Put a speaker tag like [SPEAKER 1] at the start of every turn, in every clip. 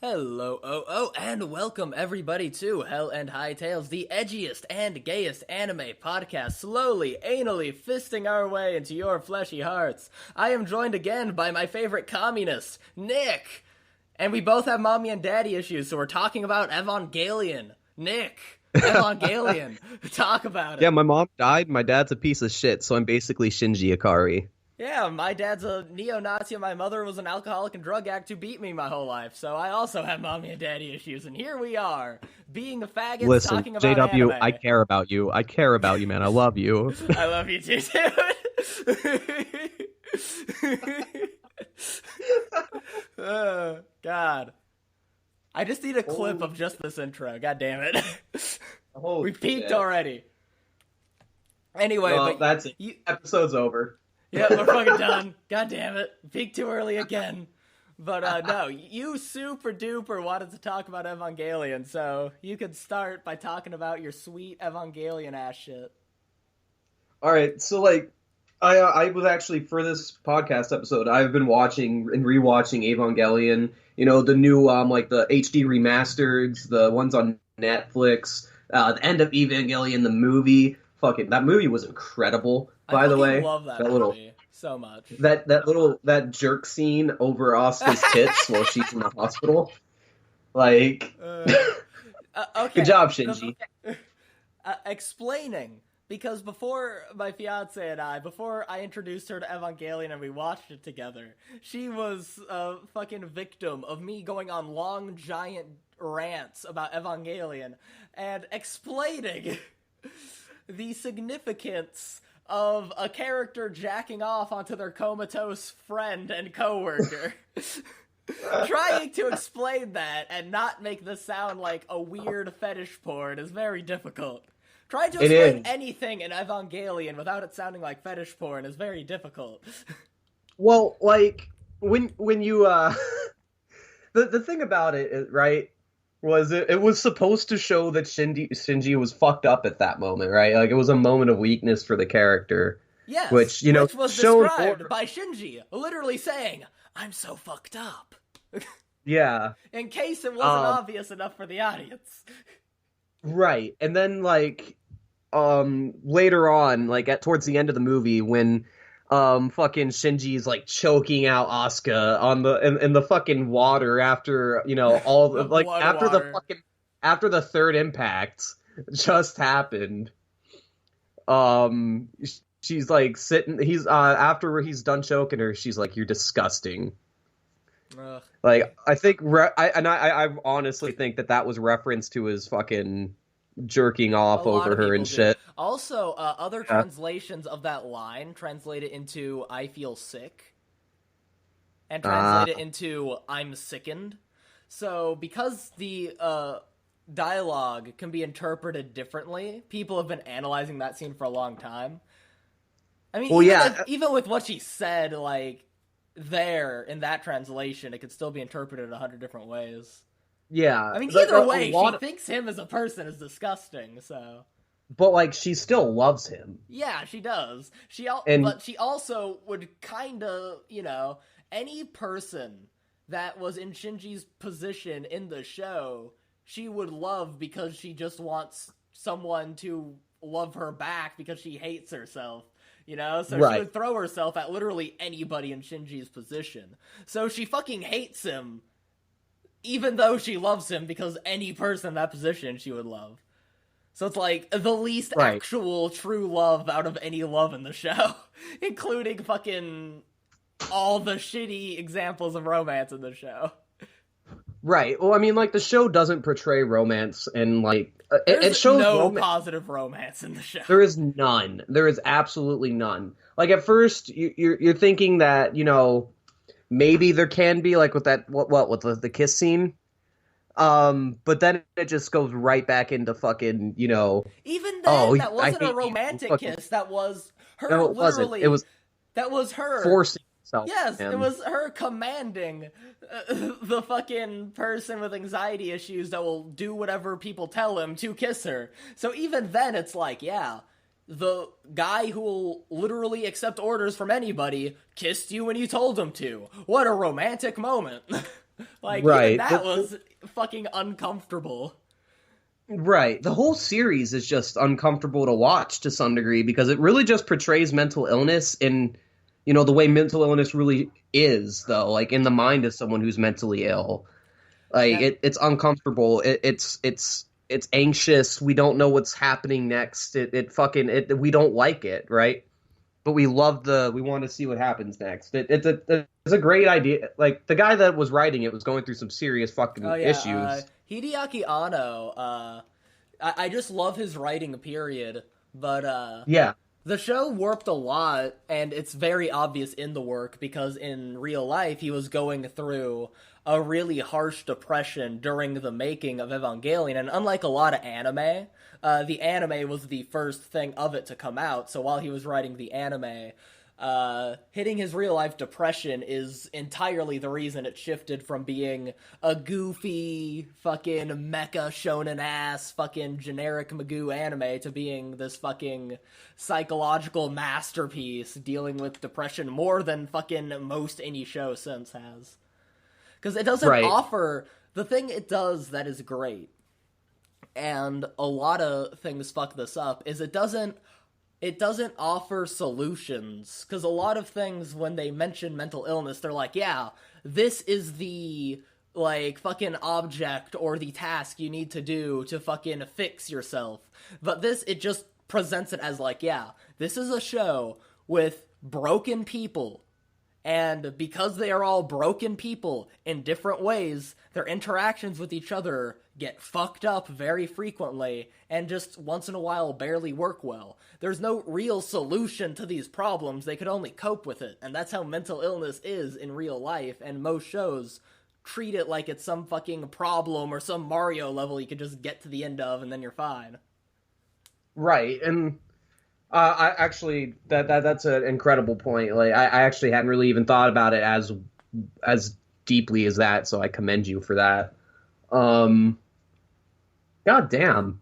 [SPEAKER 1] And welcome everybody to Hell and Hightails, the edgiest and gayest anime podcast, slowly, anally fisting our way into your fleshy hearts. I am joined again by my favorite communist, Nick, and we both have mommy and daddy issues, so we're talking about Evangelion. Nick, Evangelion, talk about it.
[SPEAKER 2] Yeah, my mom died, my dad's a piece of shit, so I'm basically Shinji Ikari.
[SPEAKER 1] Yeah, my dad's a neo-Nazi and my mother was an alcoholic and drug addict who beat me my whole life, so I also have mommy and daddy issues, and here we are, being a faggot,
[SPEAKER 2] Listen,
[SPEAKER 1] talking about
[SPEAKER 2] JW,
[SPEAKER 1] anime.
[SPEAKER 2] I care about you. I care about you, man. I love you.
[SPEAKER 1] I love you too, dude. Oh, God. I just need a clip of just this intro, god damn it. We peaked already. Anyway,
[SPEAKER 2] well,
[SPEAKER 1] but
[SPEAKER 2] that's it. Episode's over.
[SPEAKER 1] Yeah, we're fucking done. God damn it. Peaked too early again. But no, you super duper wanted to talk about Evangelion, so you could start by talking about your sweet Evangelion ass shit.
[SPEAKER 2] Alright, so like, I was actually, for this podcast episode, I've been watching and rewatching Evangelion, you know, the new, like, the HD remasters, the ones on Netflix, the end of Evangelion, the movie. Fucking, that movie was incredible, by the way.
[SPEAKER 1] I love that movie so much.
[SPEAKER 2] That jerk scene over Asuka's tits while she's in the hospital. Like,
[SPEAKER 1] okay.
[SPEAKER 2] Good job, Shinji.
[SPEAKER 1] Explaining, because before my fiance and before I introduced her to Evangelion and we watched it together, she was a fucking victim of me going on long, giant rants about Evangelion and explaining the significance of a character jacking off onto their comatose friend and coworker. Trying to explain that and not make this sound like a weird fetish porn is very difficult. Trying to explain anything in Evangelion without it sounding like fetish porn is very difficult.
[SPEAKER 2] Well, like, when you, the thing about it, right, was it was supposed to show that Shinji was fucked up at that moment, right? Like, it was a moment of weakness for the character.
[SPEAKER 1] Yes,
[SPEAKER 2] which, you know,
[SPEAKER 1] which was described by Shinji, literally saying, "I'm so fucked up."
[SPEAKER 2] Yeah.
[SPEAKER 1] In case it wasn't obvious enough for the audience.
[SPEAKER 2] Right. And then, like, later on, like, towards the end of the movie, when fucking Shinji's like choking out Asuka on in the fucking water after, you know, all the like after the third impact just happened. She's like sitting, after he's done choking her, she's like, "You're disgusting."
[SPEAKER 1] Ugh.
[SPEAKER 2] Like, I think I honestly think that was reference to his fucking jerking off over her and shit.
[SPEAKER 1] Also, other translations of that line translate it into "I feel sick" and translate it into "I'm sickened." So, because the dialogue can be interpreted differently, people have been analyzing that scene for a long time. I mean, even with what she said, like, there in that translation, it could still be interpreted 100 different ways.
[SPEAKER 2] Yeah.
[SPEAKER 1] I mean, either way, she thinks him as a person is disgusting, so...
[SPEAKER 2] But, like, she still loves him.
[SPEAKER 1] Yeah, she does. But she also would kinda, you know, any person that was in Shinji's position in the show, she would love because she just wants someone to love her back because she hates herself. You know, so She would throw herself at literally anybody in Shinji's position. So she fucking hates him, even though she loves him, because any person in that position she would love. So it's like the least actual true love out of any love in the show, including fucking all the shitty examples of romance in the show.
[SPEAKER 2] Right. Well, I mean, like, the show doesn't portray romance, and, like, it shows
[SPEAKER 1] no positive romance in the show.
[SPEAKER 2] There is none. There is absolutely none. Like, at first, you're thinking that, you know, maybe there can be, like, with that, with the kiss scene. But then it just goes right back into fucking, you know...
[SPEAKER 1] Even then, that wasn't a romantic kiss. That was her literally... That was her...
[SPEAKER 2] forcing herself.
[SPEAKER 1] Yes, it was her commanding the fucking person with anxiety issues that will do whatever people tell him to kiss her. So even then, it's like, yeah, the guy who will literally accept orders from anybody kissed you when you told him to. What a romantic moment. Like,
[SPEAKER 2] right.
[SPEAKER 1] even that was fucking uncomfortable.
[SPEAKER 2] Right. The whole series is just uncomfortable to watch to some degree because it really just portrays mental illness in, the way mental illness really is, though, like in the mind of someone who's mentally ill. Like
[SPEAKER 1] Yeah,
[SPEAKER 2] it's uncomfortable. It's anxious. We don't know what's happening next. We don't like it, right? But we want to see what happens next. It's a great idea. Like the guy that was writing it was going through some serious
[SPEAKER 1] oh
[SPEAKER 2] fucking
[SPEAKER 1] yeah,
[SPEAKER 2] issues.
[SPEAKER 1] Hideaki Anno, I just love his writing, period. But
[SPEAKER 2] Yeah.
[SPEAKER 1] the show warped a lot, and it's very obvious in the work because in real life he was going through a really harsh depression during the making of Evangelion, and unlike a lot of anime, the anime was the first thing of it to come out, so while he was writing the anime, hitting his real life depression is entirely the reason it shifted from being a goofy, fucking mecha shonen ass, fucking generic Magoo anime to being this fucking psychological masterpiece dealing with depression more than fucking most any show since has. Because it doesn't offer the thing it does that is great, and a lot of things fuck this up, is it doesn't offer solutions, because a lot of things, when they mention mental illness, they're like, yeah, this is the, like, fucking object or the task you need to do to fucking fix yourself. But this, it just presents it as like, yeah, this is a show with broken people, and because they are all broken people in different ways, their interactions with each other get fucked up very frequently, and just once in a while barely work well. There's no real solution to these problems, they could only cope with it, and that's how mental illness is in real life, and most shows treat it like it's some fucking problem or some Mario level you could just get to the end of and then you're fine.
[SPEAKER 2] Right, and I actually that's an incredible point. Like I actually hadn't really even thought about it as deeply as that, so I commend you for that. God damn.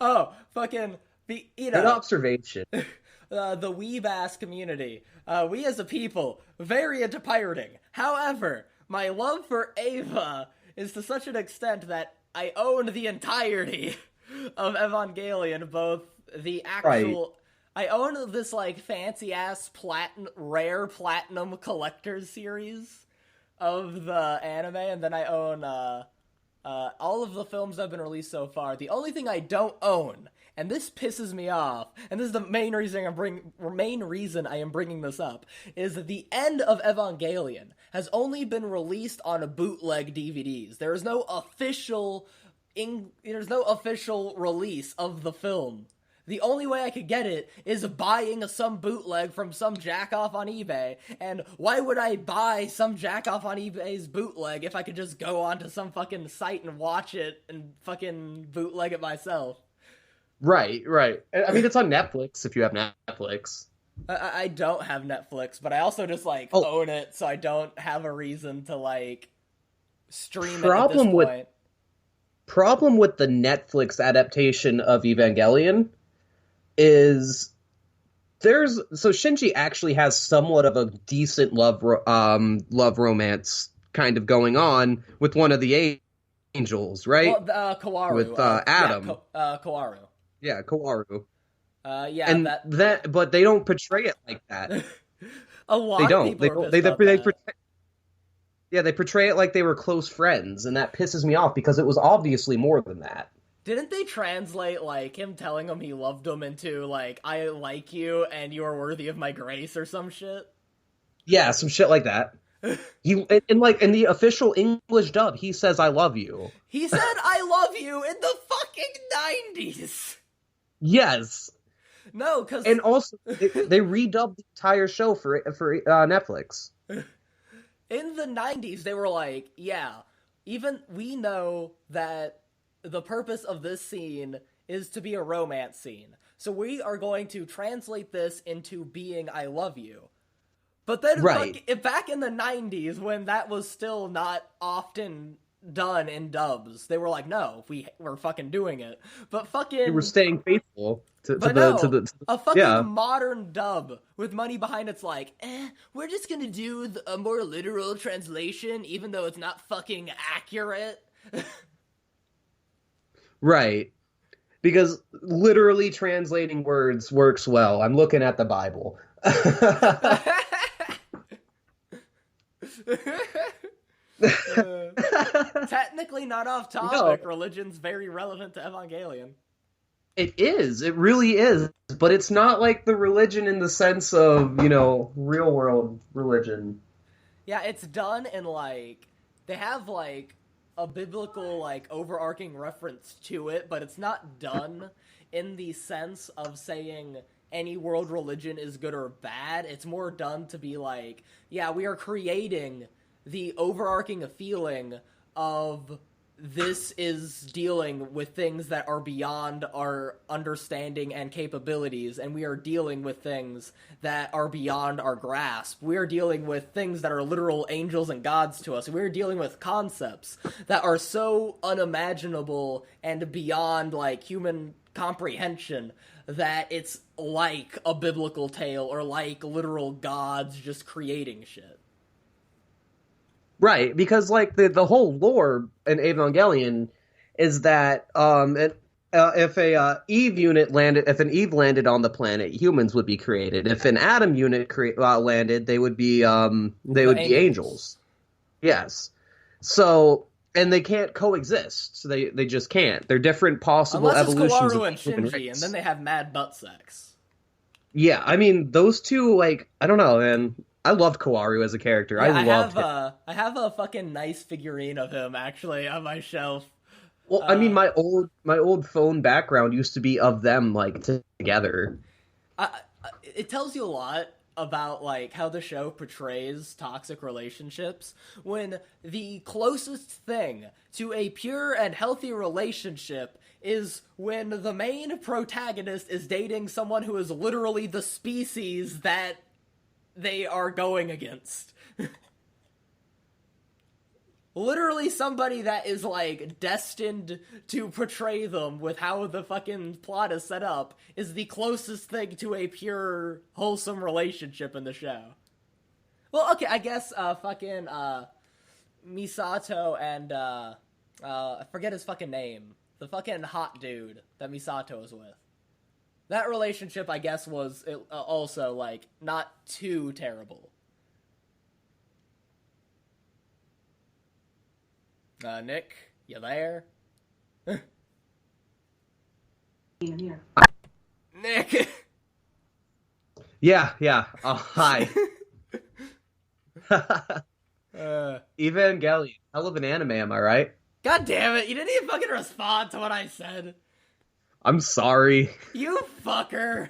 [SPEAKER 1] Oh, fucking
[SPEAKER 2] Good observation.
[SPEAKER 1] The weeb-ass community. We as a people, very into pirating. However, my love for Ava is to such an extent that I own the entirety of Evangelion, both the actual... Right. I own this, like, fancy-ass rare platinum collector's series of the anime, and then I own all of the films that have been released so far. The only thing I don't own, and this pisses me off, and this is the main reason I am bringing this up, is that the end of Evangelion has only been released on bootleg DVDs. There is no official release of the film. The only way I could get it is buying some bootleg from some jackoff on eBay, and why would I buy some jackoff on eBay's bootleg if I could just go onto some fucking site and watch it and fucking bootleg it myself?
[SPEAKER 2] Right. I mean, it's on Netflix if you have Netflix.
[SPEAKER 1] I don't have Netflix, but I also just, like, own it, so I don't have a reason to, like, stream it at this point.
[SPEAKER 2] Problem with the Netflix adaptation of Evangelion is so Shinji actually has somewhat of a decent love romance kind of going on with one of the angels, right?
[SPEAKER 1] Well, Kawaru.
[SPEAKER 2] With Adam.
[SPEAKER 1] Yeah, Kawaru.
[SPEAKER 2] Yeah, Kawaru.
[SPEAKER 1] Yeah,
[SPEAKER 2] and but they don't portray it like that.
[SPEAKER 1] A lot of people
[SPEAKER 2] they portray it like they were close friends, and that pisses me off because it was obviously more than that.
[SPEAKER 1] Didn't they translate, like, him telling him he loved him into, like, I like you and you are worthy of my grace or some shit?
[SPEAKER 2] Yeah, some shit like that. In the official English dub, he says I love you.
[SPEAKER 1] He said I love you in the fucking 90s!
[SPEAKER 2] Yes.
[SPEAKER 1] No, because...
[SPEAKER 2] And also, they redubbed the entire show for Netflix.
[SPEAKER 1] In the 90s, they were like, yeah, even we know that the purpose of this scene is to be a romance scene. So we are going to translate this into being I love you. But then back in the 90s, when that was still not often done in dubs. They were like, no, we're fucking doing it. But fucking...
[SPEAKER 2] They were staying faithful to
[SPEAKER 1] the a fucking
[SPEAKER 2] yeah.
[SPEAKER 1] modern dub with money behind it's like, we're just gonna do a more literal translation, even though it's not fucking accurate.
[SPEAKER 2] Right. Because literally translating words works well. I'm looking at the Bible.
[SPEAKER 1] Technically not off topic, religion's very relevant to Evangelion.
[SPEAKER 2] It is. It really is. But it's not like the religion in the sense of, real world religion.
[SPEAKER 1] Yeah, it's done in, like... They have, like, a biblical, like, overarching reference to it, but it's not done in the sense of saying any world religion is good or bad. It's more done to be like, yeah, we are creating the overarching feeling of this is dealing with things that are beyond our understanding and capabilities, and we are dealing with things that are beyond our grasp. We are dealing with things that are literal angels and gods to us. We are dealing with concepts that are so unimaginable and beyond, like, human comprehension that it's like a biblical tale or like literal gods just creating shit.
[SPEAKER 2] Right, because like the whole lore in Evangelion is that if an Eve landed on the planet, humans would be created. If an Adam unit landed, they would be be angels. Yes. So, and they can't coexist. So they just can't. They're different possible evolutions of
[SPEAKER 1] and Shinji, and then they have mad butt sex.
[SPEAKER 2] Yeah, I mean those two, like, I don't know, man. I loved Kawaru as a character. Yeah,
[SPEAKER 1] I have a fucking nice figurine of him actually on my shelf.
[SPEAKER 2] Well, I mean, my old phone background used to be of them, like, together.
[SPEAKER 1] It tells you a lot about, like, how the show portrays toxic relationships when the closest thing to a pure and healthy relationship is when the main protagonist is dating someone who is literally the species that they are going against. Literally somebody that is, like, destined to portray them with how the fucking plot is set up is the closest thing to a pure, wholesome relationship in the show. Well, okay, I guess, Misato and, I forget his fucking name. The fucking hot dude that Misato is with. That relationship, I guess, was also, like, not too terrible. Nick, you there?
[SPEAKER 3] Yeah.
[SPEAKER 1] Nick!
[SPEAKER 2] Yeah. Hi. Evangelion. Hell of an anime, am I right?
[SPEAKER 1] God damn it, you didn't even fucking respond to what I said.
[SPEAKER 2] I'm sorry.
[SPEAKER 1] You fucker.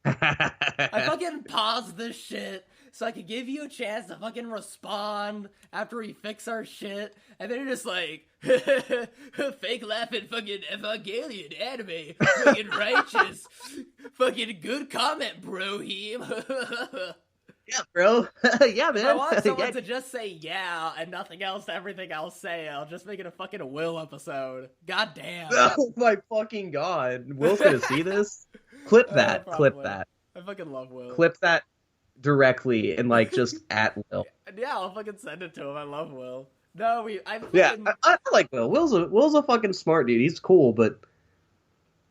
[SPEAKER 1] I fucking paused this shit so I could give you a chance to fucking respond after we fix our shit, and then you're just like, fake laughing fucking Evangelion anime, fucking righteous, fucking good comment, bro, him.
[SPEAKER 2] Yeah, bro. Yeah, man.
[SPEAKER 1] If I want someone to just say yeah and nothing else to everything I'll say, I'll just make it a fucking Will episode. God damn.
[SPEAKER 2] Oh my fucking god. Will's gonna see this? Clip that. Clip that.
[SPEAKER 1] I fucking love Will.
[SPEAKER 2] Clip that directly and, like, just at Will.
[SPEAKER 1] Yeah, I'll fucking send it to him. I love Will. No,
[SPEAKER 2] Yeah, I like Will. Will's a fucking smart dude. He's cool, but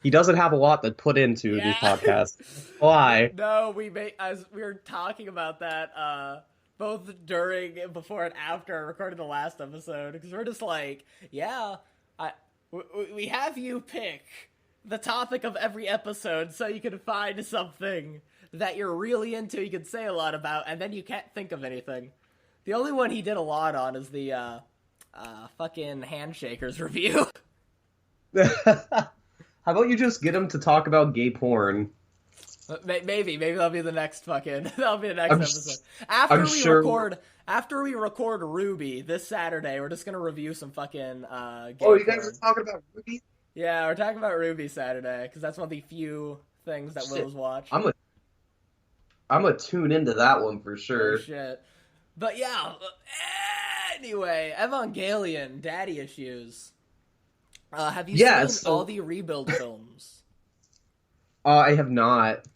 [SPEAKER 2] he doesn't have a lot to put into these podcasts. Why?
[SPEAKER 1] No, as we were talking about that, both during, before, and after I recorded the last episode, because we're just like, yeah, we have you pick the topic of every episode so you can find something that you're really into, you can say a lot about, and then you can't think of anything. The only one he did a lot on is the, fucking Handshakers review.
[SPEAKER 2] How about you just get him to talk about gay porn?
[SPEAKER 1] Maybe that'll be the next episode. After we record Ruby this Saturday, we're just gonna review some fucking gay
[SPEAKER 2] you guys are talking about Ruby?
[SPEAKER 1] Yeah, we're talking about Ruby Saturday, because that's one of the few things that Will's watched.
[SPEAKER 2] I'm gonna tune into that one for sure.
[SPEAKER 1] Oh, shit. But yeah, Anyway, Evangelion, daddy issues. Have you seen all the Rebuild films?
[SPEAKER 2] I have not.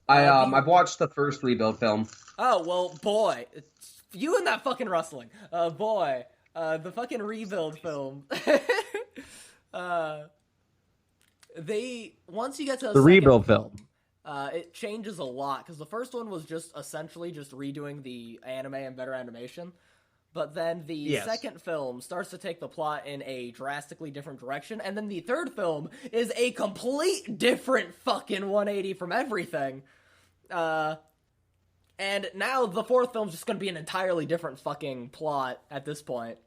[SPEAKER 2] I've watched the first Rebuild film.
[SPEAKER 1] Oh, well, boy. It's you and that fucking rustling. Boy. The fucking Rebuild film. Once you get to the Rebuild film, it changes a lot, because the first one was just essentially just redoing the anime and better animation. But then the second film starts to take the plot in a drastically different direction, and then the third film is a complete different fucking 180 from everything. And now the fourth film's just gonna be an entirely different fucking plot at this point.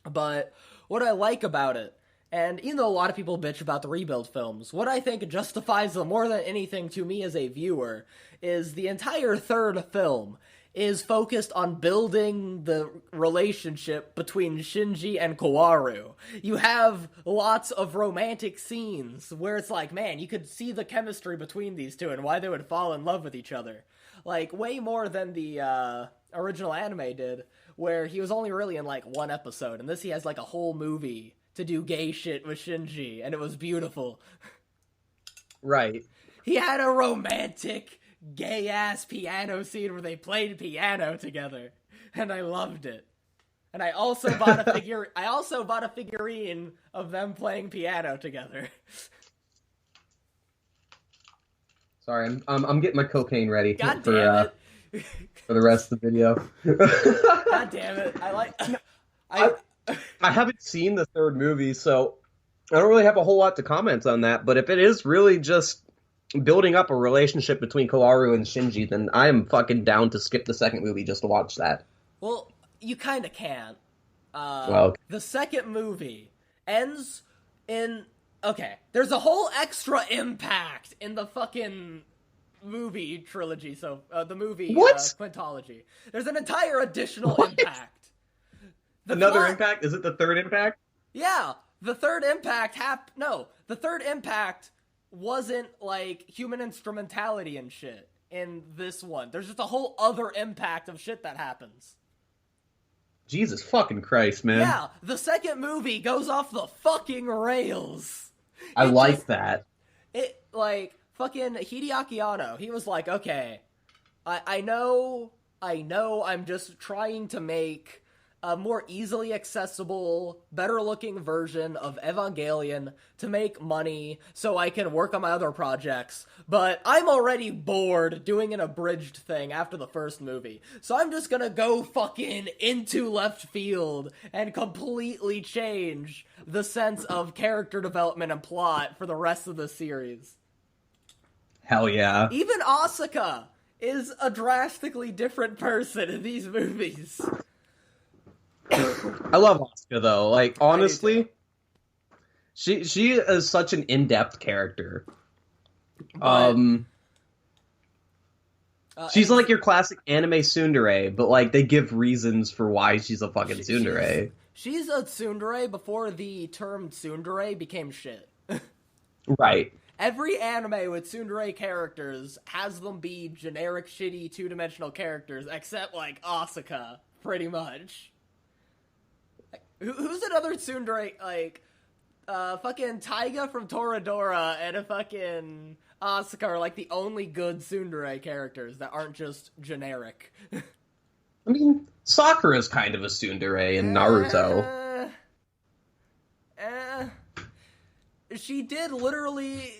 [SPEAKER 1] But what I like about it, and even though a lot of people bitch about the Rebuild films, what I think justifies them more than anything to me as a viewer is the entire third film is focused on building the relationship between Shinji and Kaworu. You have lots of romantic scenes where it's like, man, you could see the chemistry between these two and why they would fall in love with each other. Like, way more than the original anime did, where he was only really in, like, one episode, and this he has, like, a whole movie to do gay shit with Shinji, and it was beautiful.
[SPEAKER 2] Right.
[SPEAKER 1] He had a romantic gay-ass piano scene where they played piano together, and I loved it. And I also bought a figurine of them playing piano together.
[SPEAKER 2] Sorry, I'm getting my cocaine ready
[SPEAKER 1] for the
[SPEAKER 2] rest of the video.
[SPEAKER 1] God damn it!
[SPEAKER 2] I haven't seen the third movie, so I don't really have a whole lot to comment on that. But if it is really just building up a relationship between Kaworu and Shinji, then I am fucking down to skip the second movie just to watch that.
[SPEAKER 1] Well, you kind of can't. The second movie ends in... Okay, there's a whole extra impact in the fucking movie trilogy, so the movie quintology. There's an entire additional impact.
[SPEAKER 2] Another impact? Is it the third impact?
[SPEAKER 1] Yeah, the third impact the third impact wasn't, like, human instrumentality and shit in this one. There's just a whole other impact of shit that happens.
[SPEAKER 2] Jesus fucking Christ, man.
[SPEAKER 1] Yeah, the second movie goes off the fucking rails.
[SPEAKER 2] I like that.
[SPEAKER 1] It, like, fucking Hideaki Anno, he was like, okay, I know I'm just trying to make a more easily accessible, better-looking version of Evangelion to make money so I can work on my other projects, but I'm already bored doing an abridged thing after the first movie, so I'm just gonna go fucking into left field and completely change the sense of character development and plot for the rest of the series.
[SPEAKER 2] Hell yeah.
[SPEAKER 1] Even Asuka is a drastically different person in these movies.
[SPEAKER 2] I love Asuka though. Like, honestly, she is such an in-depth character. She's like your classic anime tsundere, but like they give reasons for why she's a fucking tsundere.
[SPEAKER 1] She's a tsundere before the term tsundere became shit.
[SPEAKER 2] Right.
[SPEAKER 1] Every anime with tsundere characters has them be generic, shitty, two-dimensional characters, except like Asuka, pretty much. Who's another tsundere, like, fucking Taiga from Toradora and a fucking Asuka are, like, the only good tsundere characters that aren't just generic.
[SPEAKER 2] I mean, Sakura is kind of a tsundere in Naruto.
[SPEAKER 1] She did literally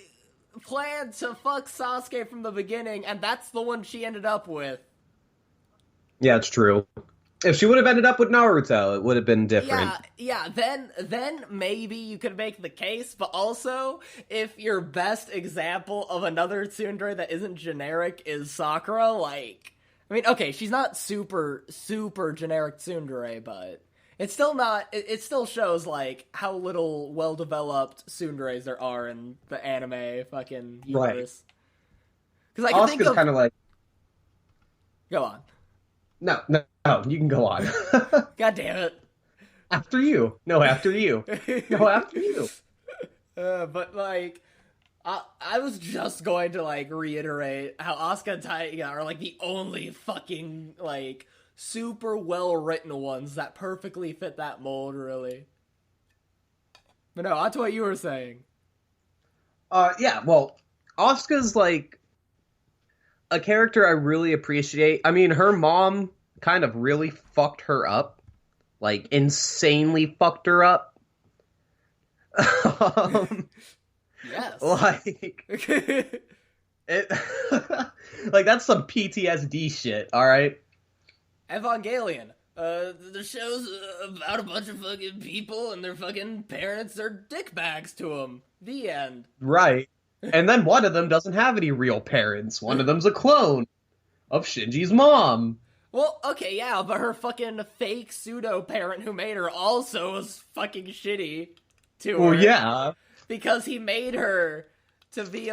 [SPEAKER 1] plan to fuck Sasuke from the beginning, and that's the one she ended up with.
[SPEAKER 2] Yeah, it's true. If she would have ended up with Naruto, it would have been different.
[SPEAKER 1] Yeah, then maybe you could make the case, but also, if your best example of another tsundere that isn't generic is Sakura, like... I mean, okay, she's not super, super generic tsundere, but it's still not... It still shows, like, how little well-developed tsunderes there are in the anime fucking universe. Because I can think of...
[SPEAKER 2] kind of like...
[SPEAKER 1] Go on.
[SPEAKER 2] No, you can go on.
[SPEAKER 1] God damn it.
[SPEAKER 2] After you. No, after you. No, after you.
[SPEAKER 1] But, like, I was just going to, like, reiterate how Asuka and Taiga are, like, the only fucking, like, super well-written ones that perfectly fit that mold, really. But no, on to what you were saying.
[SPEAKER 2] Yeah, well, Asuka's, like, a character I really appreciate. I mean, her mom kind of really fucked her up. Like, insanely fucked her up.
[SPEAKER 1] Yes.
[SPEAKER 2] Like, it, like, that's some PTSD shit, alright?
[SPEAKER 1] Evangelion. The show's about a bunch of fucking people and their fucking parents are dickbags to them. The end.
[SPEAKER 2] Right. And then one of them doesn't have any real parents. One of them's a clone of Shinji's mom.
[SPEAKER 1] Well, okay, yeah, but her fucking fake pseudo-parent who made her also was fucking shitty to her.
[SPEAKER 2] Well, yeah.
[SPEAKER 1] Because he made her to be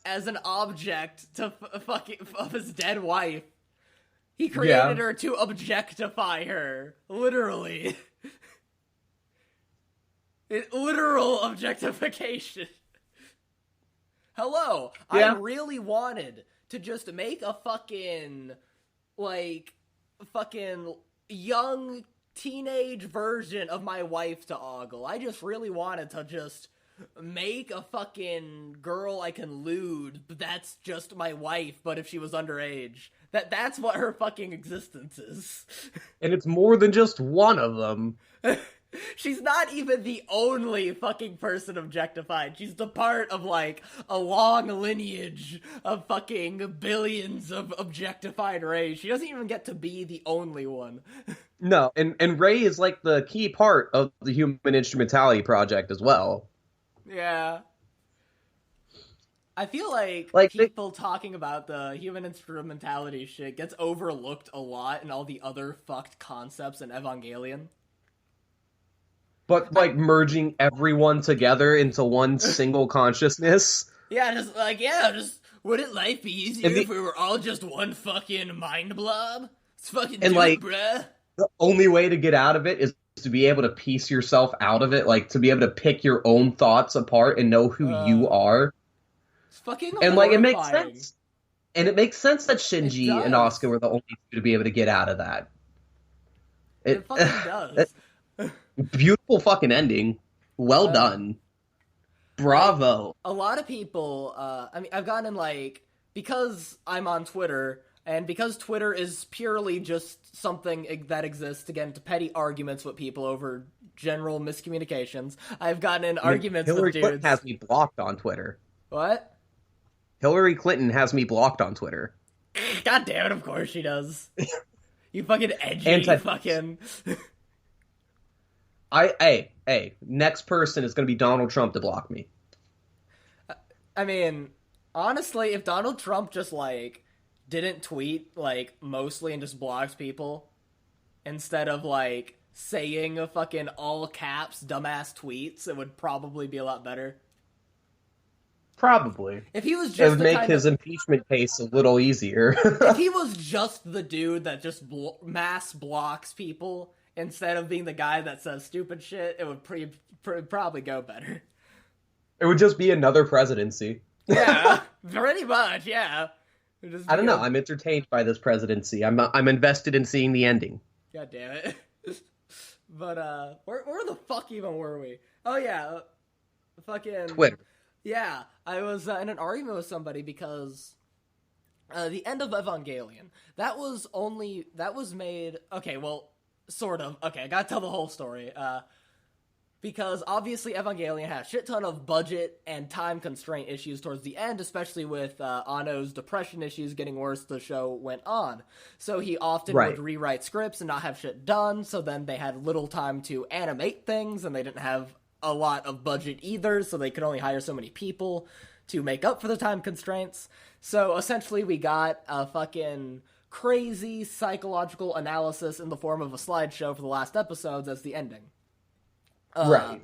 [SPEAKER 1] as an object to fucking of his dead wife. He created her to objectify her. Literally. Literal objectification. Hello. Yeah. I really wanted to just make a fucking young teenage version of my wife to ogle. I just really wanted to just make a fucking girl I can lewd, but that's just my wife, but if she was underage. That's what her fucking existence is.
[SPEAKER 2] And it's more than just one of them.
[SPEAKER 1] She's not even the only fucking person objectified. She's the part of, like, a long lineage of fucking billions of objectified Rei. She doesn't even get to be the only one.
[SPEAKER 2] No, and Rei is, like, the key part of the Human Instrumentality Project as well.
[SPEAKER 1] Yeah. I feel like people talking about the human instrumentality shit gets overlooked a lot in all the other fucked concepts in Evangelion.
[SPEAKER 2] But, like, merging everyone together into one single consciousness?
[SPEAKER 1] Yeah, just, wouldn't life be easier if we were all just one fucking mind blob? It's fucking
[SPEAKER 2] and, like,
[SPEAKER 1] bruh.
[SPEAKER 2] The only way to get out of it is to be able to piece yourself out of it, like, to be able to pick your own thoughts apart and know who you are.
[SPEAKER 1] It's fucking
[SPEAKER 2] and,
[SPEAKER 1] horrifying.
[SPEAKER 2] like, it makes sense. And it makes sense that Shinji and Asuka were the only two to be able to get out of that.
[SPEAKER 1] It fucking does.
[SPEAKER 2] Beautiful fucking ending. Well done. Bravo.
[SPEAKER 1] A lot of people, I mean, I've gotten, like, because I'm on Twitter, and because Twitter is purely just something that exists to get into petty arguments with people over general miscommunications, I've gotten in arguments with dudes.
[SPEAKER 2] Hillary Clinton has me blocked on Twitter.
[SPEAKER 1] What?
[SPEAKER 2] Hillary Clinton has me blocked on Twitter.
[SPEAKER 1] God damn it, of course she does. You fucking edgy fucking...
[SPEAKER 2] Hey, next person is going to be Donald Trump to block me.
[SPEAKER 1] I mean, honestly, if Donald Trump just, like, didn't tweet, like, mostly and just blocks people, instead of, like, saying a fucking all caps dumbass tweets, it would probably be a lot better.
[SPEAKER 2] Probably.
[SPEAKER 1] If he was just
[SPEAKER 2] it would make his impeachment case a little easier.
[SPEAKER 1] If he was just the dude that just mass blocks people instead of being the guy that says stupid shit, it would probably go better.
[SPEAKER 2] It would just be another presidency.
[SPEAKER 1] Yeah, pretty much, yeah.
[SPEAKER 2] I don't know, I'm entertained by this presidency. I'm invested in seeing the ending.
[SPEAKER 1] God damn it. But, where the fuck even were we? Oh yeah, fucking...
[SPEAKER 2] Twitter.
[SPEAKER 1] Yeah, I was in an argument with somebody because the end of Evangelion, that was made... Okay, well, sort of. Okay, I gotta tell the whole story. Because obviously Evangelion had a shit ton of budget and time constraint issues towards the end, especially with Anno's depression issues getting worse as the show went on. So he often would rewrite scripts and not have shit done, so then they had little time to animate things, and they didn't have a lot of budget either, so they could only hire so many people to make up for the time constraints. So essentially we got a fucking crazy psychological analysis in the form of a slideshow for the last episodes as the ending.
[SPEAKER 2] Right.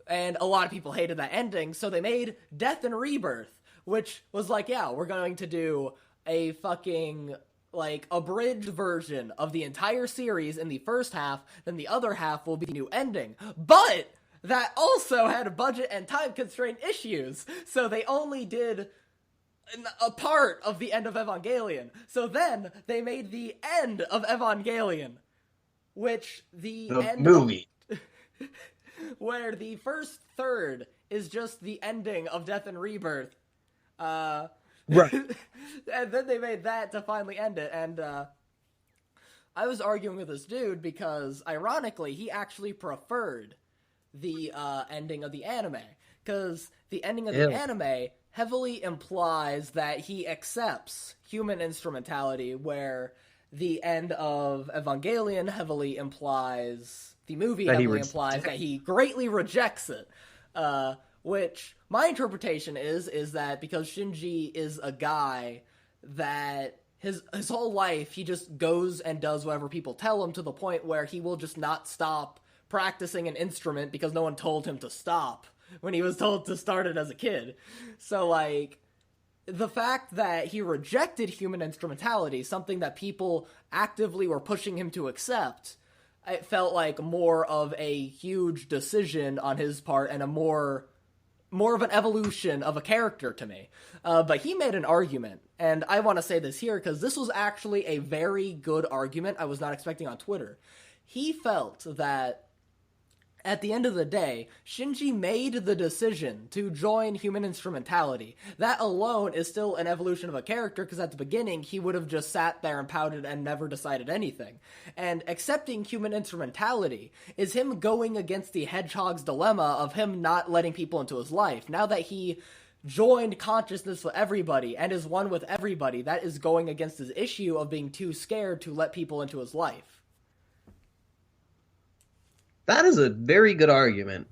[SPEAKER 1] And a lot of people hated that ending, so they made Death and Rebirth, which was like, yeah, we're going to do a fucking, like, abridged version of the entire series in the first half, then the other half will be the new ending. But that also had budget and time constraint issues, so they only did a part of the end of Evangelion. So then they made the end of Evangelion, which the end
[SPEAKER 2] movie.
[SPEAKER 1] Where the first third is just the ending of Death and Rebirth. Right. And then they made that to finally end it, and I was arguing with this dude because, ironically, he actually preferred the ending of the anime, because the ending of the anime heavily implies that he accepts human instrumentality, where the end of Evangelion heavily implies... The movie heavily implies that he greatly rejects it, which my interpretation is that because Shinji is a guy that his whole life he just goes and does whatever people tell him, to the point where he will just not stop practicing an instrument because no one told him to stop when he was told to start it as a kid. So, like, the fact that he rejected human instrumentality, something that people actively were pushing him to accept, it felt like more of a huge decision on his part and a more of an evolution of a character to me. But he made an argument, and I want to say this here because this was actually a very good argument I was not expecting on Twitter. He felt that at the end of the day, Shinji made the decision to join human instrumentality. That alone is still an evolution of a character, because at the beginning, he would have just sat there and pouted and never decided anything. And accepting human instrumentality is him going against the hedgehog's dilemma of him not letting people into his life. Now that he joined consciousness with everybody and is one with everybody, that is going against his issue of being too scared to let people into his life.
[SPEAKER 2] That is a very good argument.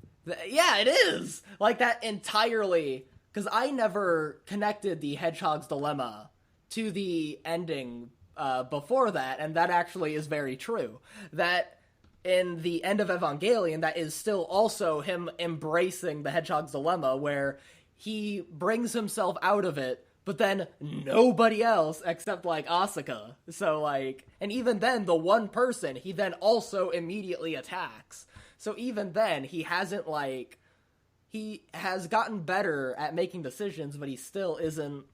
[SPEAKER 1] Yeah, it is! Like, that entirely... Because I never connected the Hedgehog's Dilemma to the ending before that, and that actually is very true. That in the end of Evangelion, that is still also him embracing the Hedgehog's Dilemma, where he brings himself out of it, but then nobody else except, like, Asuka. So, like, and even then, the one person, he then also immediately attacks. So even then, he hasn't, like, he has gotten better at making decisions, but he still isn't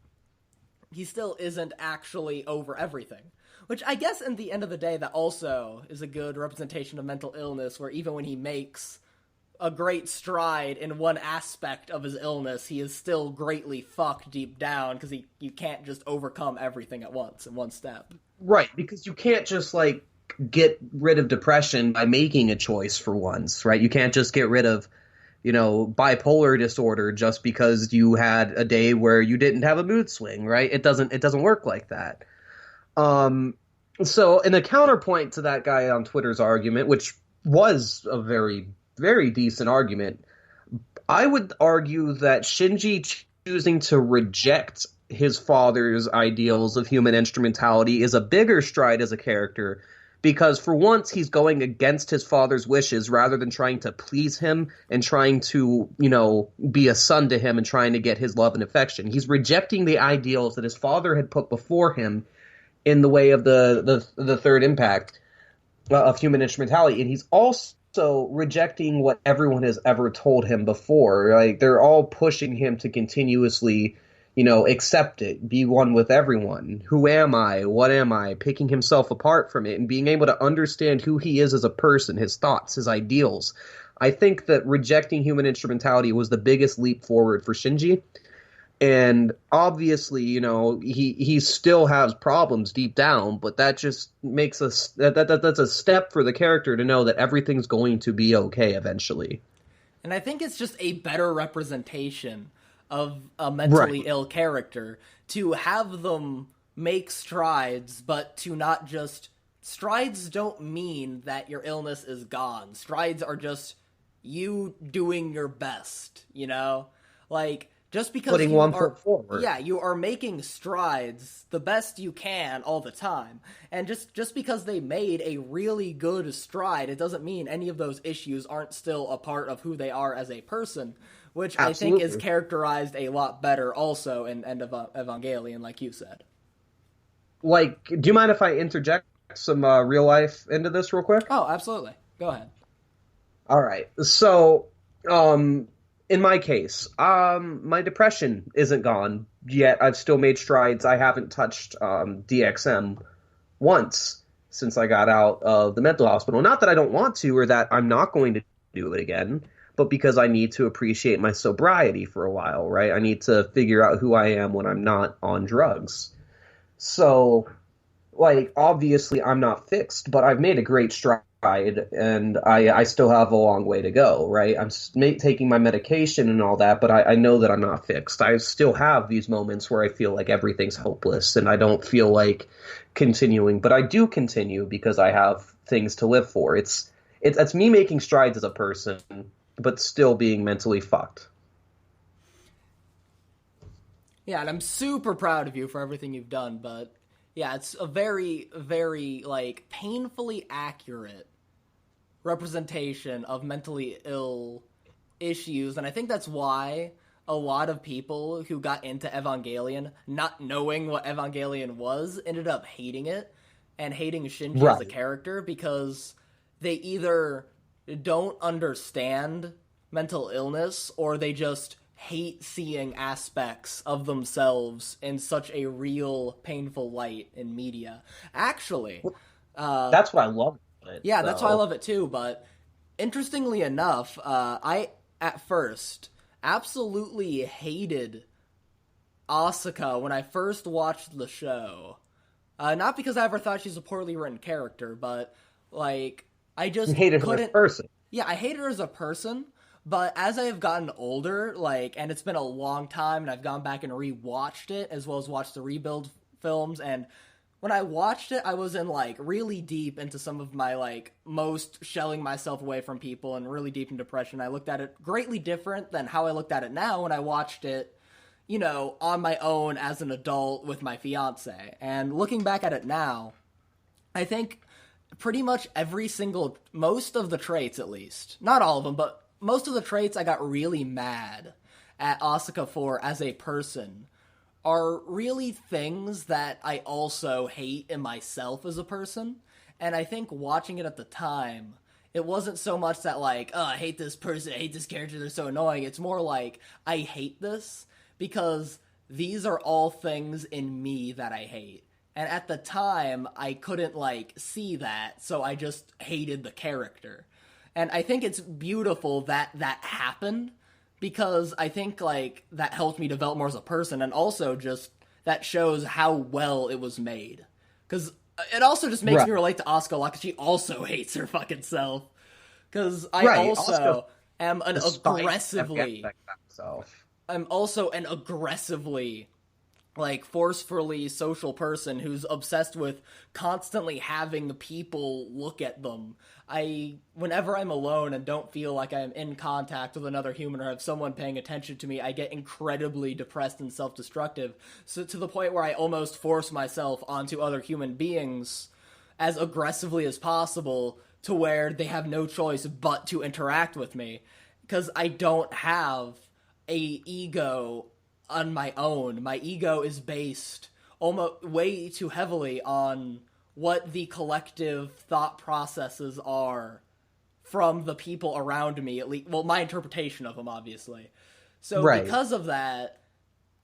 [SPEAKER 1] actually over everything. Which I guess in the end of the day, that also is a good representation of mental illness, where even when he makes a great stride in one aspect of his illness, he is still greatly fucked deep down, because you can't just overcome everything at once in one step.
[SPEAKER 2] Right, because you can't just, like, get rid of depression by making a choice for once, right? You can't just get rid of, bipolar disorder just because you had a day where you didn't have a mood swing, right? It doesn't work like that. So in a counterpoint to that guy on Twitter's argument, which was a very, very decent argument, I would argue that Shinji choosing to reject his father's ideals of human instrumentality is a bigger stride as a character, because for once he's going against his father's wishes rather than trying to please him and trying to, be a son to him and trying to get his love and affection. He's rejecting the ideals that his father had put before him in the way of the third impact of human instrumentality. And he's also rejecting what everyone has ever told him before. Like, they're all pushing him to continuously, accept it, be one with everyone. Who am I? What am I? Picking himself apart from it and being able to understand who he is as a person, his thoughts, his ideals. I think that rejecting human instrumentality was the biggest leap forward for Shinji. And obviously, he still has problems deep down, but that just makes us that's a step for the character to know that everything's going to be okay eventually.
[SPEAKER 1] And I think it's just a better representation of a mentally ill character to have them make strides, but to not just... Strides don't mean that your illness is gone. Strides are just you doing your best, Like, just because
[SPEAKER 2] putting one foot forward.
[SPEAKER 1] Yeah, you are making strides the best you can all the time. And just because they made a really good stride, it doesn't mean any of those issues aren't still a part of who they are as a person, which Absolutely. I think is characterized a lot better also in End of Evangelion, like you said.
[SPEAKER 2] Like, do you mind if I interject some real life into this real quick?
[SPEAKER 1] Oh, absolutely. Go ahead.
[SPEAKER 2] All right. So, in my case, my depression isn't gone yet. I've still made strides. I haven't touched DXM once since I got out of the mental hospital. Not that I don't want to or that I'm not going to do it again, but because I need to appreciate my sobriety for a while, right? I need to figure out who I am when I'm not on drugs. So, like, obviously I'm not fixed, but I've made a great stride, and I still have a long way to go, right? I'm taking my medication and all that, but I know that I'm not fixed. I still have these moments where I feel like everything's hopeless and I don't feel like continuing, but I do continue because I have things to live for. It's me making strides as a person, but still being mentally fucked.
[SPEAKER 1] Yeah, and I'm super proud of you for everything you've done, but yeah, it's a very, very, like, painfully accurate representation of mentally ill issues, and I think that's why a lot of people who got into Evangelion, not knowing what Evangelion was, ended up hating it, and hating Shinji as a character, because they either don't understand mental illness, or they just hate seeing aspects of themselves in such a real, painful light in media. Actually,
[SPEAKER 2] that's what I love about it.
[SPEAKER 1] Yeah, that's why I love it too, but interestingly enough, I, at first, absolutely hated Asuka when I first watched the show. Not because I ever thought she's a poorly written character, but, like, I just
[SPEAKER 2] hated her as a person.
[SPEAKER 1] Yeah, I hated her as a person, but as I have gotten older, like, and it's been a long time, and I've gone back and rewatched it, as well as watched the Rebuild films, and when I watched it, I was in, like, really deep into some of my, like, most shelling myself away from people and really deep in depression. I looked at it greatly different than how I looked at it now when I watched it, you know, on my own as an adult with my fiance. And looking back at it now, I think pretty much most of the traits at least, not all of them, but most of the traits I got really mad at Asuka for as a person are really things that I also hate in myself as a person. And I think watching it at the time, it wasn't so much that, like, oh, I hate this person, I hate this character, they're so annoying. It's more like, I hate this because these are all things in me that I hate. And at the time, I couldn't, like, see that, so I just hated the character. And I think it's beautiful that that happened, because I think, like, that helped me develop more as a person, and also just that shows how well it was made. Because it also just makes me relate to Asuka a lot, because she also hates her fucking self. Because I also am an aggressively... I'm also an aggressively, like, forcefully social person who's obsessed with constantly having people look at them. Whenever I'm alone and don't feel like I'm in contact with another human or have someone paying attention to me, I get incredibly depressed and self-destructive, so to the point where I almost force myself onto other human beings as aggressively as possible, to where they have no choice but to interact with me, because I don't have a ego on my own. My ego is based almost way too heavily on what the collective thought processes are from the people around me, at least, well, my interpretation of them, obviously. So because of that,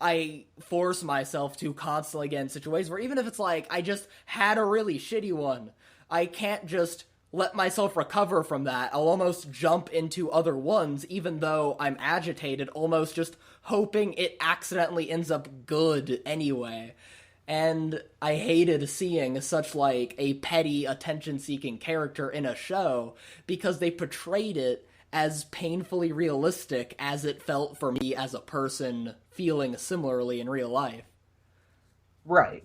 [SPEAKER 1] I force myself to constantly get in situations where, even if it's like, I just had a really shitty one, I can't just let myself recover from that. I'll almost jump into other ones, even though I'm agitated, almost just hoping it accidentally ends up good anyway. And I hated seeing such, like, a petty, attention-seeking character in a show, because they portrayed it as painfully realistic as it felt for me as a person feeling similarly in real life.
[SPEAKER 2] Right.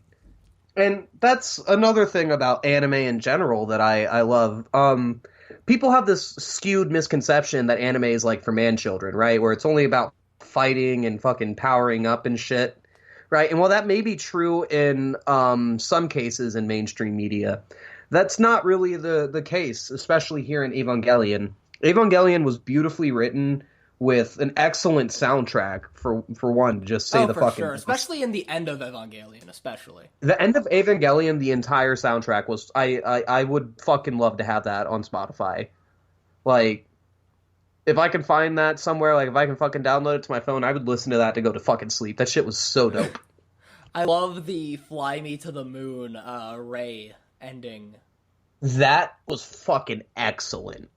[SPEAKER 2] And that's another thing about anime in general that I love. People have this skewed misconception that anime is, like, for man-children, right? Where it's only about fighting and fucking powering up and shit. Right, and while that may be true in some cases in mainstream media, that's not really the case, especially here in Evangelion. Evangelion was beautifully written with an excellent soundtrack, for one, just say the fucking... Oh, for sure,
[SPEAKER 1] especially in the end of Evangelion, especially.
[SPEAKER 2] The end of Evangelion, the entire soundtrack was... I would fucking love to have that on Spotify. Like, If I can find that somewhere, like if I can fucking download it to my phone, I would listen to that to go to fucking sleep. That shit was so dope.
[SPEAKER 1] I love the "Fly Me to the Moon" Ray ending.
[SPEAKER 2] That was fucking excellent.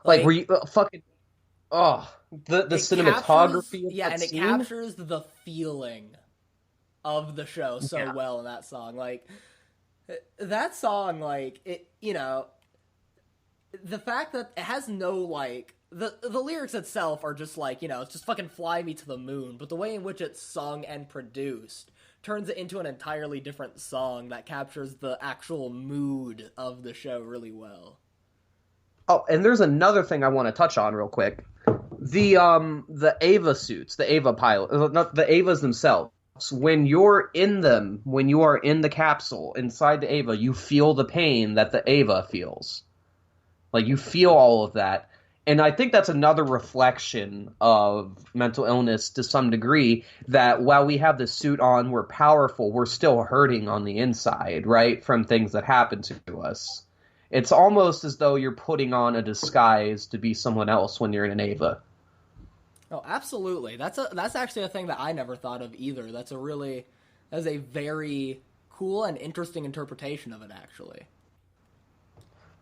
[SPEAKER 1] Like
[SPEAKER 2] were you fucking the cinematography of that
[SPEAKER 1] and
[SPEAKER 2] scene?
[SPEAKER 1] it captures the feeling of the show so well in that song. Like that song, like it, you know, the fact that it has no like the lyrics itself are just like, you know, it's just fucking "Fly Me to the Moon," but the way in which it's sung and produced turns it into an entirely different song that captures the actual mood of the show really well.
[SPEAKER 2] Oh, and there's another thing I want to touch on real quick. The Ava suits, the Ava pilot, not the Avas themselves. When you're in them, when you are in the capsule inside the Ava, you feel the pain that the Ava feels. Like you feel all of that. And I think that's another reflection of mental illness to some degree, that while we have the suit on, we're powerful, we're still hurting on the inside, right? From things that happen to us. It's almost as though you're putting on a disguise to be someone else when you're in an Ava.
[SPEAKER 1] Oh, absolutely. That's actually a thing that I never thought of either. That's a very cool and interesting interpretation of it, actually.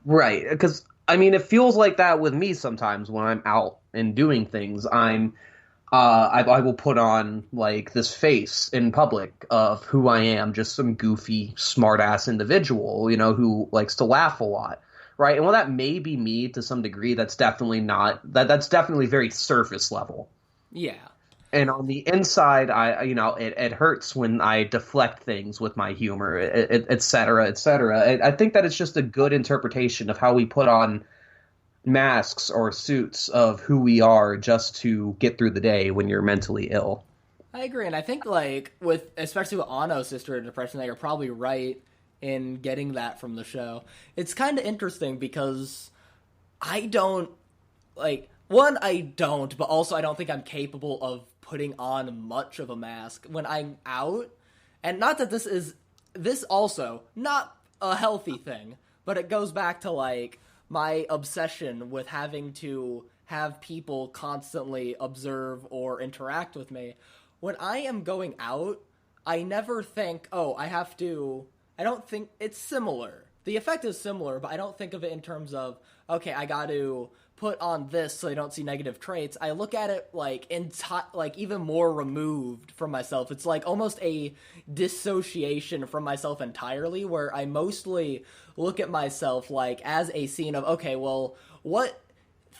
[SPEAKER 2] Right, because I mean, it feels like that with me sometimes when I'm out and doing things. I will put on like this face in public of who I am, just some goofy, smart-ass individual, you know, who likes to laugh a lot, right? And while that may be me to some degree, that's definitely not that's definitely very surface level.
[SPEAKER 1] Yeah.
[SPEAKER 2] And on the inside, it hurts when I deflect things with my humor, et cetera, et cetera. I think that it's just a good interpretation of how we put on masks or suits of who we are just to get through the day when you're mentally ill.
[SPEAKER 1] I agree, and I think like especially with Ano's history of depression, that you're probably right in getting that from the show. It's kind of interesting because I don't but also I don't think I'm capable of putting on much of a mask when I'm out. And not that this also not a healthy thing, but it goes back to like my obsession with having to have people constantly observe or interact with me. When I am going out, I never think, I don't think it's similar. The effect is similar, but I don't think of it in terms of, okay, I got to put on this so I don't see negative traits. I look at it like even more removed from myself. It's like almost a dissociation from myself entirely, where I mostly look at myself like as a scene of, okay, well, what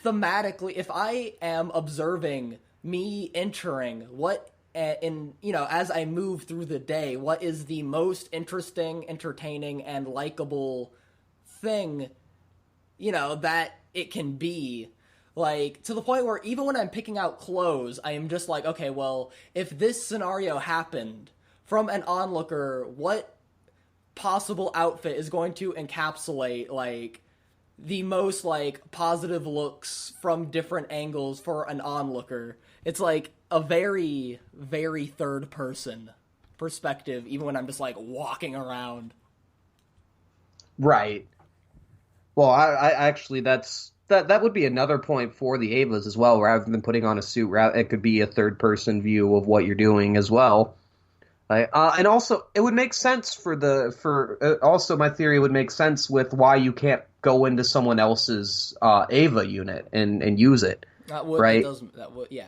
[SPEAKER 1] thematically, if I am observing me entering, what as I move through the day, what is the most interesting, entertaining, and likable thing, that it can be. Like, to the point where even when I'm picking out clothes, I am just like, okay, well, if this scenario happened from an onlooker, what possible outfit is going to encapsulate, like, the most, like, positive looks from different angles for an onlooker? It's, like, a very, very third-person perspective, even when I'm just, like, walking around.
[SPEAKER 2] Right. Well, I actually, that would be another point for the Avas as well, rather than putting on a suit. It could be a third-person view of what you're doing as well. And also, it would make sense also my theory would make sense with why you can't go into someone else's Ava unit and use it. Right?
[SPEAKER 1] Yeah.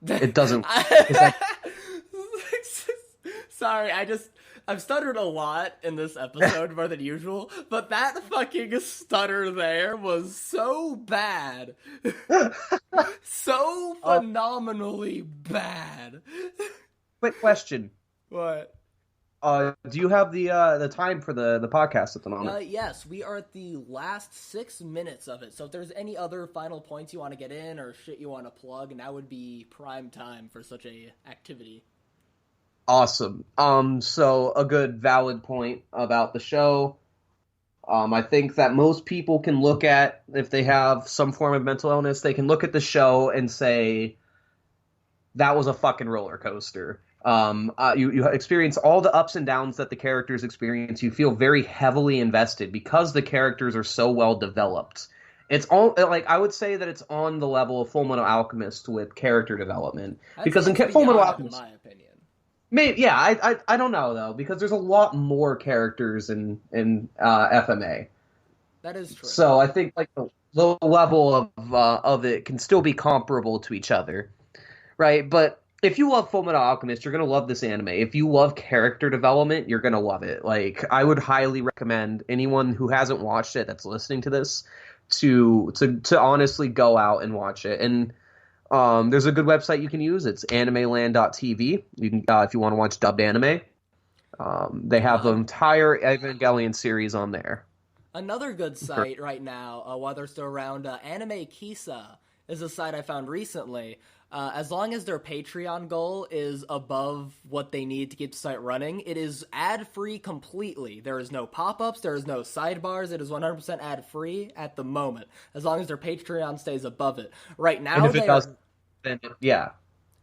[SPEAKER 2] It doesn't.
[SPEAKER 1] Sorry, I've stuttered a lot in this episode more than usual, but that fucking stutter there was so bad. So phenomenally bad.
[SPEAKER 2] Quick question.
[SPEAKER 1] What?
[SPEAKER 2] Do you have the time for the podcast at the moment?
[SPEAKER 1] Yes, we are at the last 6 minutes of it. So if there's any other final points you want to get in or shit you want to plug, now would be prime time for such a activity.
[SPEAKER 2] Awesome. So a good valid point about the show. I think that most people can look at, if they have some form of mental illness, they can look at the show and say, that was a fucking roller coaster. You experience all the ups and downs that the characters experience. You feel very heavily invested because the characters are so well developed. It's all like I would say that it's on the level of Full Metal Alchemist with character development because in Full Metal Alchemist,
[SPEAKER 1] in my opinion.
[SPEAKER 2] Maybe, yeah, I don't know though because there's a lot more characters in FMA.
[SPEAKER 1] That is true.
[SPEAKER 2] So I think like the level of it can still be comparable to each other, right? But if you love Full Metal Alchemist, you're gonna love this anime. If you love character development, you're gonna love it. Like I would highly recommend anyone who hasn't watched it that's listening to this to honestly go out and watch it. And there's a good website you can use. It's animeland.tv. You can if you want to watch dubbed anime. They have the entire Evangelion series on there.
[SPEAKER 1] Another good site right now, while they're still around, Anime Kisa is a site I found recently. As long as their Patreon goal is above what they need to keep the site running, it is ad-free completely. There is no pop-ups, there is no sidebars, it is 100% ad-free at the moment, as long as their Patreon stays above it. Right now,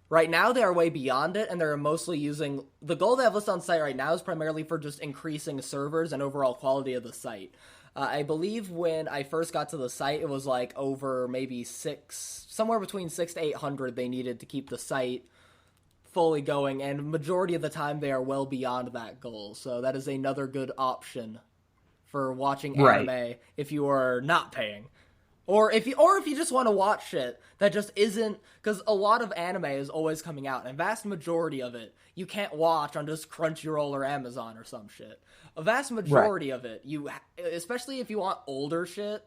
[SPEAKER 1] Right now, they are way beyond it, and they're mostly using... The goal they have listed on the site right now is primarily for just increasing servers and overall quality of the site. I believe when I first got to the site, it was like over maybe somewhere between 600 to 800 they needed to keep the site fully going, and majority of the time they are well beyond that goal. So that is another good option for watching anime if you are not paying. Or if you just want to watch shit that just isn't... Because a lot of anime is always coming out, and vast majority of it you can't watch on just Crunchyroll or Amazon or some shit. A vast majority of it, especially if you want older shit,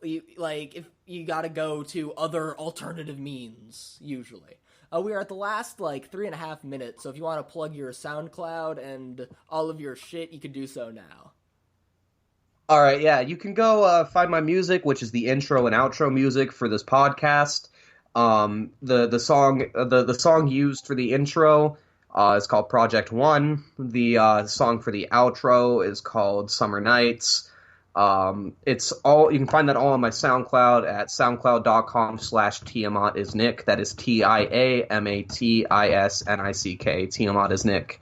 [SPEAKER 1] if you gotta go to other alternative means, usually. We are at the last, 3.5 minutes, so if you want to plug your SoundCloud and all of your shit, you can do so now.
[SPEAKER 2] All right, yeah, you can go find my music, which is the intro and outro music for this podcast. The song used for the intro is called Project One. The song for the outro is called Summer Nights. It's all, you can find that all on my SoundCloud at soundcloud.com/tiamatisnick. That is TIAMATISNICK. Tiamat is Nick.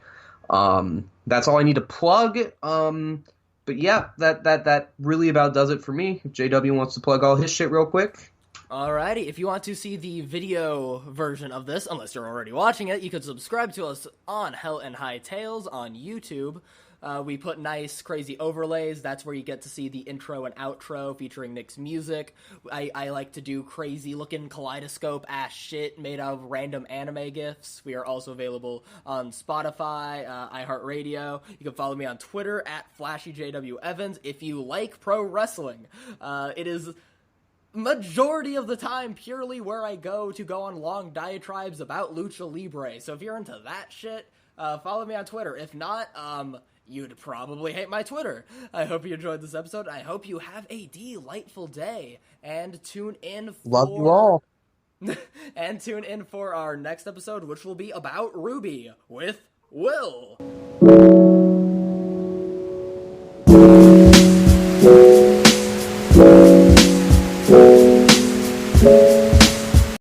[SPEAKER 2] That's all I need to plug. But yeah, that really about does it for me. If JW wants to plug all his shit real quick.
[SPEAKER 1] Alrighty, if you want to see the video version of this, unless you're already watching it, you can subscribe to us on Hell and Hightails on YouTube. We put nice, crazy overlays. That's where you get to see the intro and outro featuring Nick's music. I like to do crazy-looking kaleidoscope-ass shit made out of random anime GIFs. We are also available on Spotify, iHeartRadio. You can follow me on Twitter at FlashyJWEvans if you like pro wrestling. It is... majority of the time purely where I go on long diatribes about Lucha Libre. So if you're into that shit, follow me on Twitter. If not, you'd probably hate my Twitter. I hope you enjoyed this episode. I hope you have a delightful day. And tune in for...
[SPEAKER 2] Love you all.
[SPEAKER 1] And tune in for our next episode, which will be about Ruby with Will.